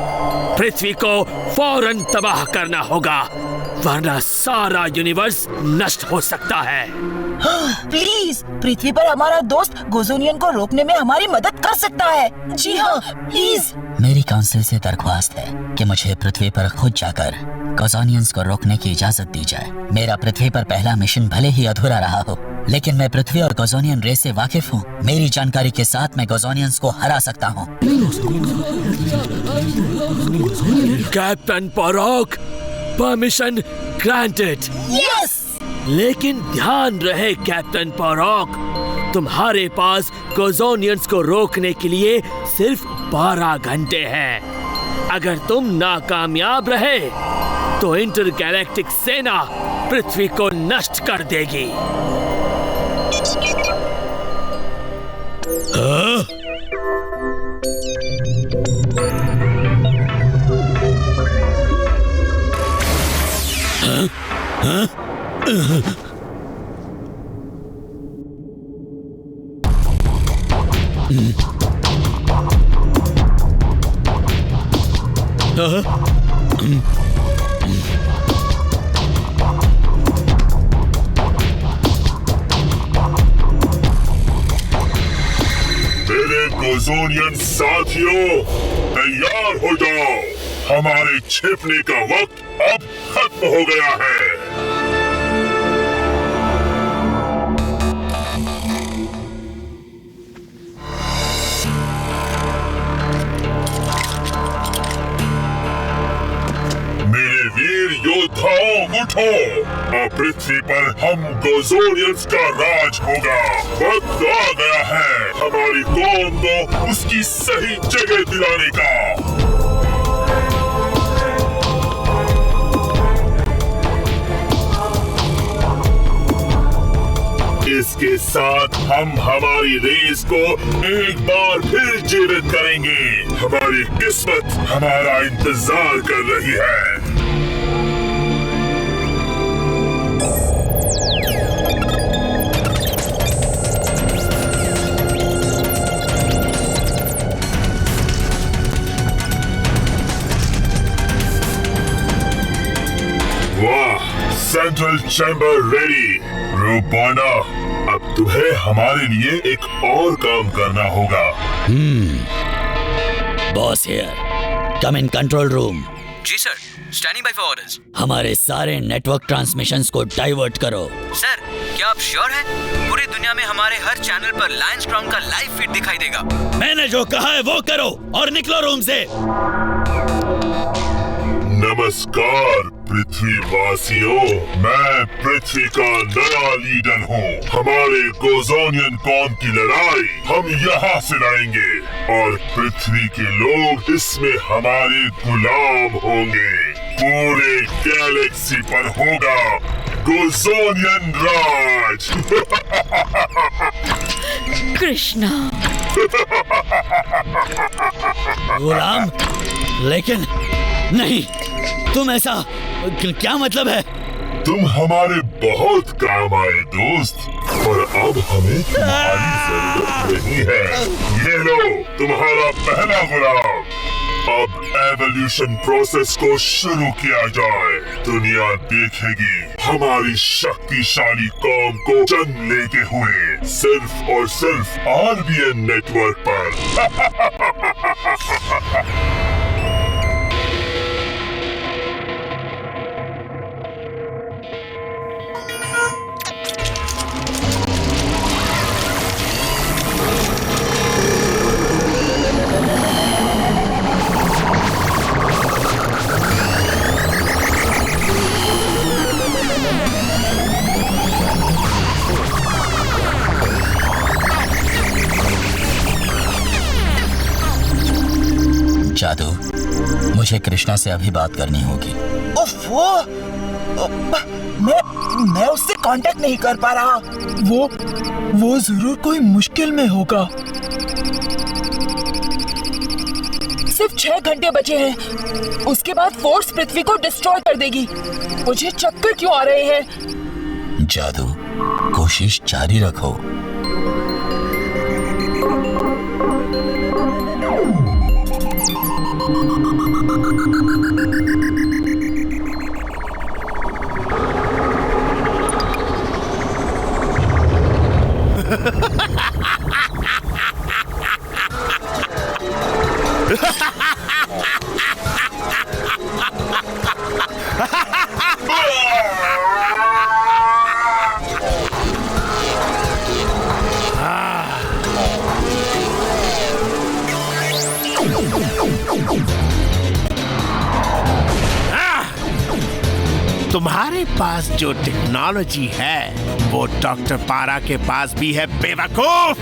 [SPEAKER 2] पृथ्वी को फौरन तबाह करना होगा, वरना सारा यूनिवर्स नष्ट हो सकता है।
[SPEAKER 12] प्लीज, पृथ्वी पर हमारा दोस्त गोजोनियन को रोकने में हमारी मदद कर सकता है। जी हाँ, प्लीज।
[SPEAKER 15] मेरी काउंसिल से दरख्वास्त है कि मुझे पृथ्वी पर खुद जाकर गोजोनियंस को रोकने की इजाजत दी जाए। मेरा पृथ्वी पर पहला मिशन भले ही अधूरा रहा हो, लेकिन मैं पृथ्वी और गोजोनियन रेस से वाकिफ हूँ। मेरी जानकारी के साथ मैं गोजोनियंस को हरा सकता हूँ।
[SPEAKER 2] कैप्टन पराग, परमिशन ग्रांटेड।
[SPEAKER 12] यस।
[SPEAKER 2] लेकिन ध्यान रहे कैप्टन पराग, तुम्हारे पास गोजोनियंस को रोकने के लिए सिर्फ 12 घंटे हैं। अगर तुम नाकामयाब रहे तो इंटरगैलेक्टिक सेना पृथ्वी को नष्ट कर देगी।
[SPEAKER 4] मेरे गोजोनियन साथियों, तैयार हो जाओ। हमारे छिपने का वक्त अब खत्म हो गया है। मेरे वीर योद्धाओं, उठो। अब पृथ्वी पर हम गोजोनियंस का राज होगा। वक्त आ गया है हमारी कौम को उसकी सही जगह दिलाने का। इसके साथ हम हमारी रेस को एक बार फिर जीवित करेंगे। हमारी किस्मत हमारा इंतजार कर रही है। वाह, सेंट्रल चैम्बर रेडी। रूप बॉन्डा, अब तुम्हें हमारे लिए एक और काम करना होगा।
[SPEAKER 7] Boss here, come in control room.
[SPEAKER 14] जी sir, standing by for orders.
[SPEAKER 7] हमारे सारे नेटवर्क ट्रांसमिशंस को डाइवर्ट करो।
[SPEAKER 14] सर, क्या आप श्योर हैं? पूरी दुनिया में हमारे हर चैनल पर लायंस क्राउन का लाइव फीड दिखाई देगा।
[SPEAKER 7] मैंने जो कहा है वो करो और निकलो रूम से।
[SPEAKER 4] नमस्कार पृथ्वीवासियों, मैं पृथ्वी का नया लीडर हूँ। हमारे गोजोनियन कौम की लड़ाई हम यहाँ से लड़ेंगे और पृथ्वी के लोग इसमें हमारे गुलाम होंगे। पूरे गैलेक्सी पर होगा गोजोनियन राज।
[SPEAKER 5] कृष्णा।
[SPEAKER 7] गुलाम? लेकिन नहीं, तुम ऐसा क्या मतलब है?
[SPEAKER 4] तुम हमारे बहुत काम आए दोस्त, पर अब हमें तुम्हारी जरूरत नहीं है। ये लो तुम्हारा पहला गुलाम। अब एवोल्यूशन प्रोसेस को शुरू किया जाए। दुनिया देखेगी हमारी शक्तिशाली कौम को जन्म लेते हुए, सिर्फ और सिर्फ RBN नेटवर्क पर।
[SPEAKER 15] जादू, मुझे कृष्णा से अभी बात करनी होगी।
[SPEAKER 12] मैं उससे कांटेक्ट नहीं कर पा रहा। वो जरूर कोई मुश्किल में होगा। सिर्फ 6 घंटे बचे हैं। उसके बाद फोर्स पृथ्वी को डिस्ट्रॉय कर देगी। मुझे चक्कर क्यों आ रहे हैं?
[SPEAKER 15] जादू, कोशिश जारी रखो।
[SPEAKER 3] तुम्हारे पास जो टेक्नोलॉजी है वो डॉक्टर पारा के पास भी है, बेवकूफ।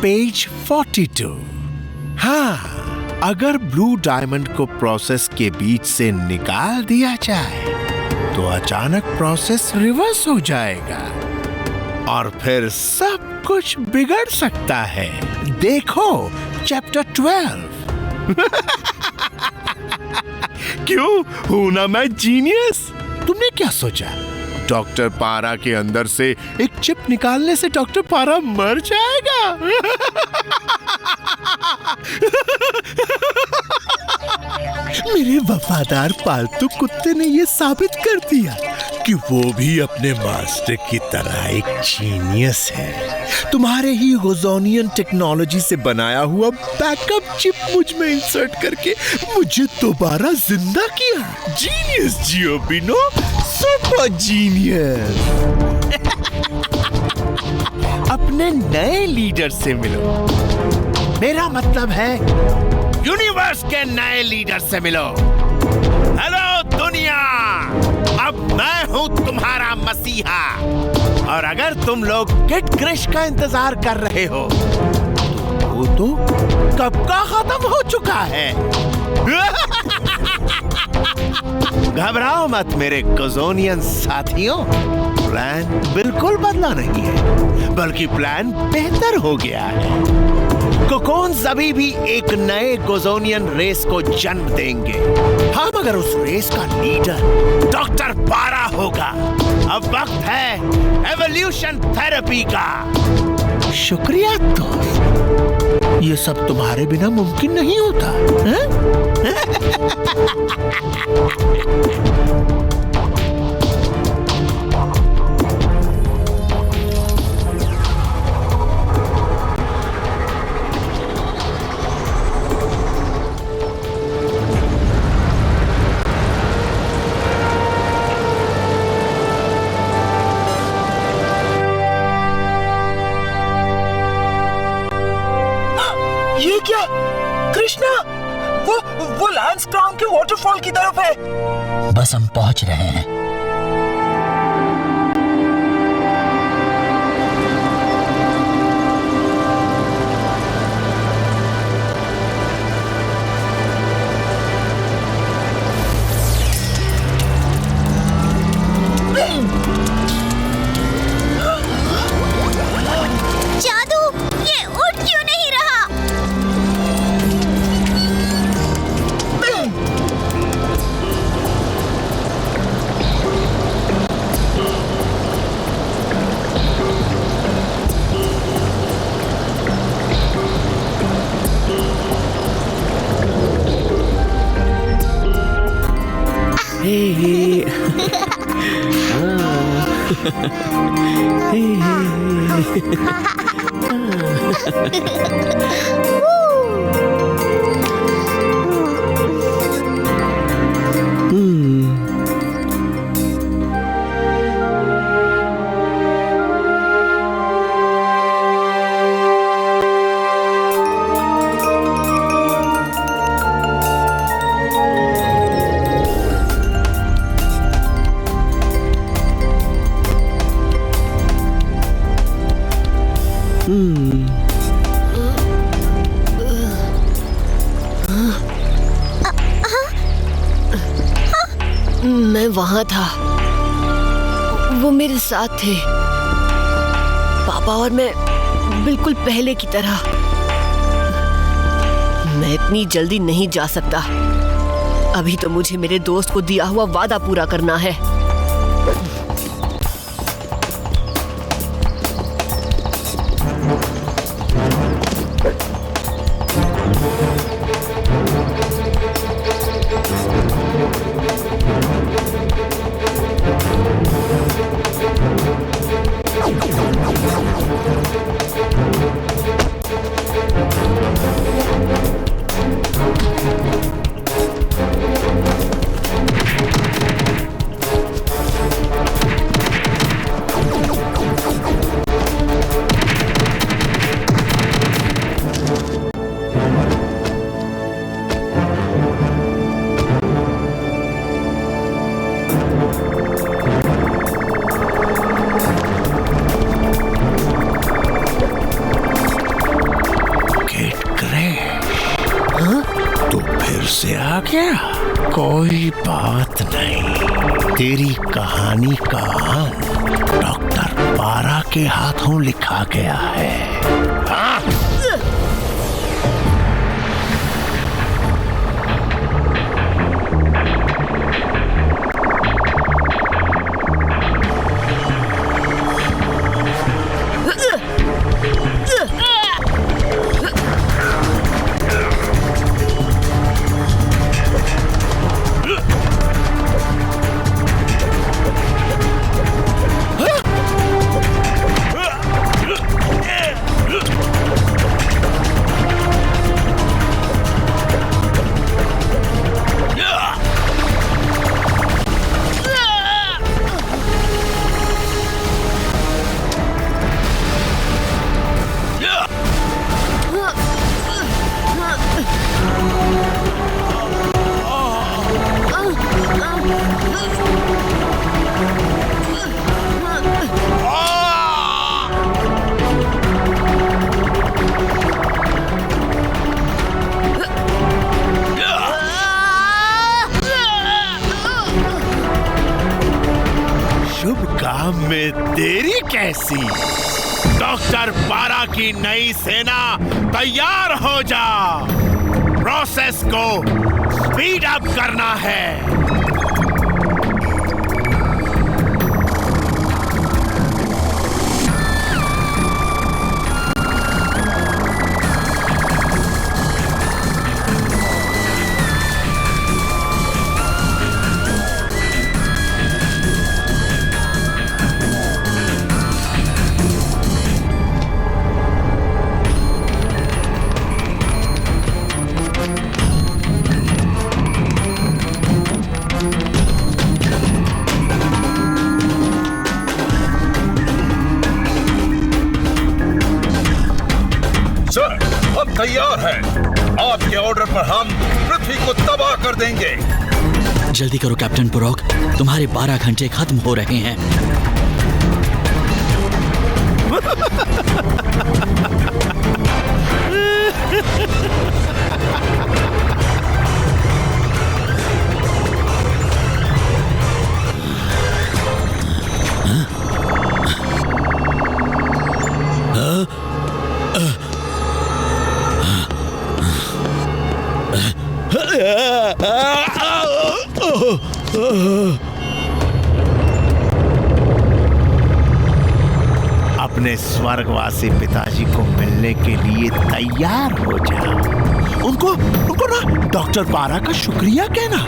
[SPEAKER 3] पेज 42। हाँ, अगर ब्लू डायमंड को प्रोसेस के बीच से निकाल दिया जाए तो अचानक प्रोसेस रिवर्स हो जाएगा और फिर सब कुछ बिगड़ सकता है। देखो चैप्टर 12। क्यों हूं ना मैं जीनियस? तुमने क्या सोचा डॉक्टर पारा के अंदर से एक चिप निकालने से डॉक्टर पारा मर जाएगा? मेरे वफादार पालतू कुत्ते ने यह साबित कर दिया कि वो भी अपने मास्टर की तरह एक जीनियस है। तुम्हारे ही गोजोनियन टेक्नोलॉजी से बनाया हुआ बैकअप चिप मुझ में इंसर्ट करके मुझे दोबारा जिंदा किया। जीनियस जियोबिनो, सुपर जीनियस। अपने नए लीडर से मिलो। मेरा मतलब है यूनिवर्स के नए लीडर से मिलो। हेलो दुनिया, अब मैं हूं तुम्हारा मसीहा। और अगर तुम लोग किड क्रिश का इंतजार कर रहे हो वो तो कब का खत्म हो चुका है। घबराओ मत मेरे गोजोनियन साथियों, प्लान बिल्कुल बदला नहीं है, बल्कि प्लान बेहतर हो गया है। कोकोन्स अभी भी एक नए गोजोनियन रेस को जन्म देंगे। हम अगर उस रेस का लीडर डॉक्टर पारा होगा। अब वक्त है एवोल्यूशन थेरेपी का। शुक्रिया दोस्त, ये सब तुम्हारे बिना मुमकिन नहीं होता।
[SPEAKER 12] ये क्या? कृष्णा, वो लैंस क्राउन के वाटरफॉल की तरफ है।
[SPEAKER 15] बस हम पहुंच रहे हैं।
[SPEAKER 8] जादू, ये उठ क्यों नहीं रहा?
[SPEAKER 6] मैं वहां था, वो मेरे साथ थे, पापा और मैं बिल्कुल पहले की तरह। मैं इतनी जल्दी नहीं जा सकता, अभी तो मुझे मेरे दोस्त को दिया हुआ वादा पूरा करना है।
[SPEAKER 3] कोई बात नहीं, तेरी कहानी का अंत डॉक्टर पारा के हाथों लिखा गया है। हाँ? में देरी कैसी? डॉक्टर पारा की नई सेना तैयार हो जा। प्रोसेस को स्पीड अप करना है।
[SPEAKER 16] तैयार है। आपके ऑर्डर पर हम पृथ्वी को तबाह कर देंगे।
[SPEAKER 7] जल्दी करो कैप्टन पुरॉक, तुम्हारे 12 घंटे खत्म हो रहे हैं।
[SPEAKER 3] अपने स्वर्गवासी पिताजी को मिलने के लिए तैयार हो जा। उनको ना डॉक्टर पारा का शुक्रिया कहना।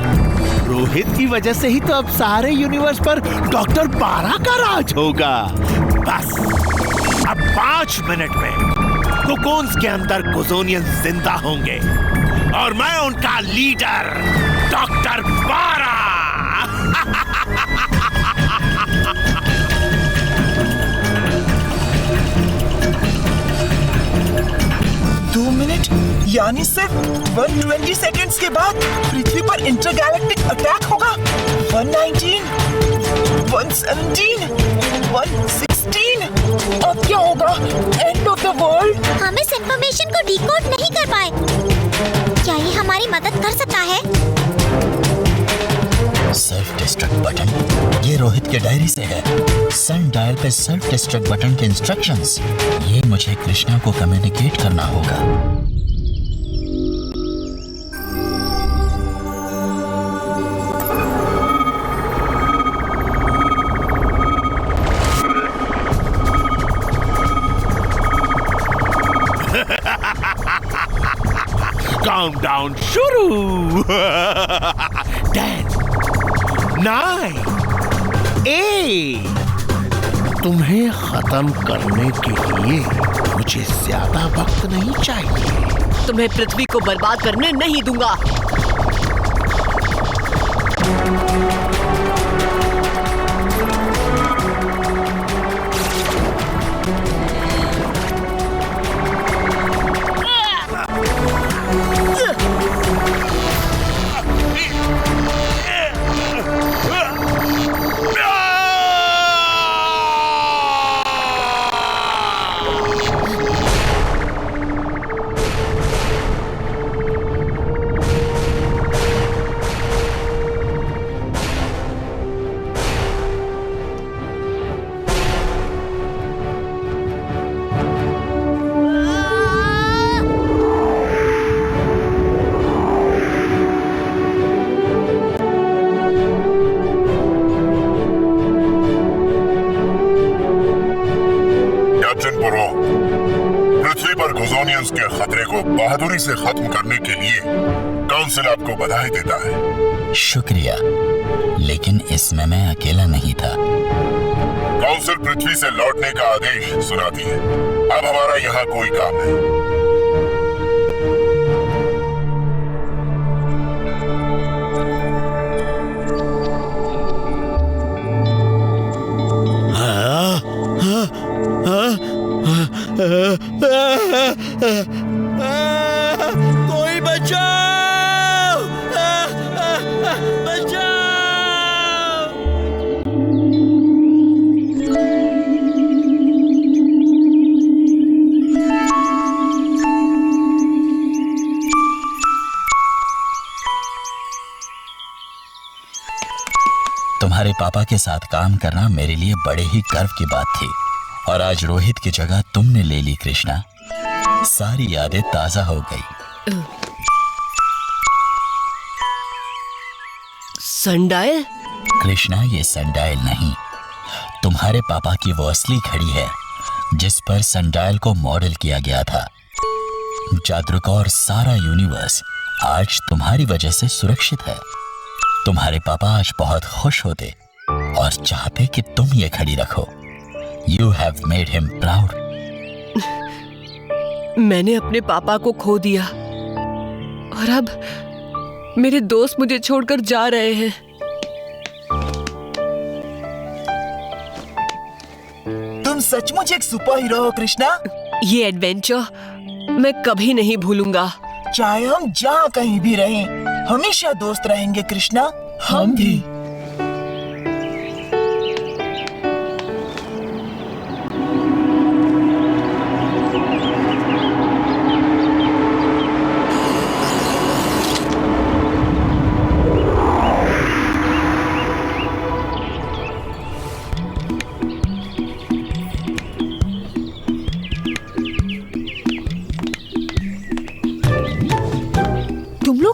[SPEAKER 3] रोहित की वजह से ही तो अब सारे यूनिवर्स पर डॉक्टर पारा का राज होगा। बस अब 5 मिनट में कोकोन्स के अंदर गोजोनियन जिंदा होंगे और मैं उनका लीडर डॉक्टर पारा।
[SPEAKER 17] 2 मिनट यानी सिर्फ 120 सेकेंड्स के बाद पृथ्वी पर इंटरगैलेक्टिक अटैक होगा। 119, 117, 116। अब क्या होगा? End of the world.
[SPEAKER 8] हम इस इंफॉर्मेशन को डिकोड नहीं कर पाए। क्या ये हमारी मदद कर सकता है?
[SPEAKER 15] सेल्फ डिस्ट्रक्ट बटन, ये रोहित के डायरी से है। सन डायल पे सेल्फ डिस्ट्रक्ट बटन के इंस्ट्रक्शंस, ये मुझे कृष्णा को कम्युनिकेट करना होगा।
[SPEAKER 3] काउंटडाउन शुरू। 10, 9, 8। तुम्हें खत्म करने के लिए मुझे ज्यादा वक्त नहीं चाहिए।
[SPEAKER 6] तुम्हें पृथ्वी को बर्बाद करने नहीं दूंगा।
[SPEAKER 4] पृथ्वी पर गोजोनियंस के खतरे को बहादुरी से खत्म करने के लिए काउंसिल आपको बधाई देता है।
[SPEAKER 15] शुक्रिया, लेकिन इसमें मैं अकेला नहीं था।
[SPEAKER 4] काउंसिल पृथ्वी से लौटने का आदेश सुनाती है। अब हमारा यहाँ कोई काम है।
[SPEAKER 7] कोई बचाओ! बचाओ!
[SPEAKER 15] तुम्हारे पापा के साथ काम करना मेरे लिए बड़े ही गर्व की बात थी, और आज रोहित की जगह तुमने ले ली कृष्णा। सारी यादें ताजा हो गई।
[SPEAKER 6] सनडायल?
[SPEAKER 15] कृष्णा, ये सनडायल नहीं, तुम्हारे पापा की वो असली घड़ी है जिस पर सनडायल को मॉडल किया गया था। जादरुका और सारा यूनिवर्स आज तुम्हारी वजह से सुरक्षित है। तुम्हारे पापा आज बहुत खुश होते और चाहते कि तुम ये घड़ी रखो। You have made him proud.
[SPEAKER 6] मैंने अपने पापा को खो दिया और अब मेरे दोस्त मुझे छोड़कर जा रहे हैं।
[SPEAKER 17] तुम सचमुच एक सुपर हीरो हो कृष्णा।
[SPEAKER 6] ये एडवेंचर मैं कभी नहीं भूलूंगा।
[SPEAKER 17] चाहे हम जहाँ कहीं भी रहें, हमेशा दोस्त रहेंगे कृष्णा। हम भी।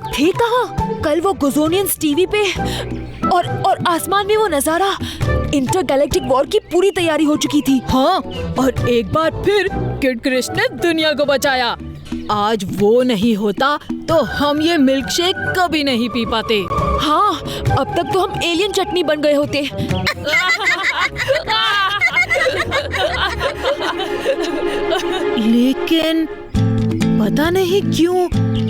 [SPEAKER 5] थे कहाँ? कल वो गोजोनियंस टीवी पे और आसमान में वो नजारा, इंटरगैलेक्टिक वॉर की पूरी तैयारी हो चुकी थी।
[SPEAKER 18] हाँ, और एक बार फिर किड क्रिश ने दुनिया को बचाया। आज वो नहीं होता तो हम ये मिल्क शेक कभी नहीं पी पाते।
[SPEAKER 5] हाँ, अब तक तो हम एलियन चटनी बन गए होते।
[SPEAKER 18] लेकिन पता नहीं क्यों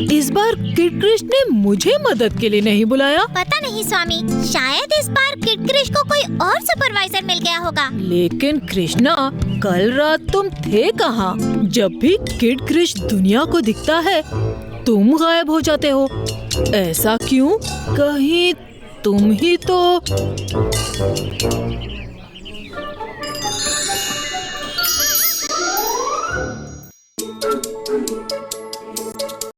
[SPEAKER 18] इस बार किड क्रिश ने मुझे मदद के लिए नहीं बुलाया।
[SPEAKER 8] पता नहीं स्वामी, शायद इस बार किड क्रिश को कोई और सुपरवाइजर मिल गया होगा।
[SPEAKER 18] लेकिन कृष्णा, कल रात तुम थे कहाँ? जब भी किड क्रिश दुनिया को दिखता है तुम गायब हो जाते हो। ऐसा क्यों? कहीं तुम ही तो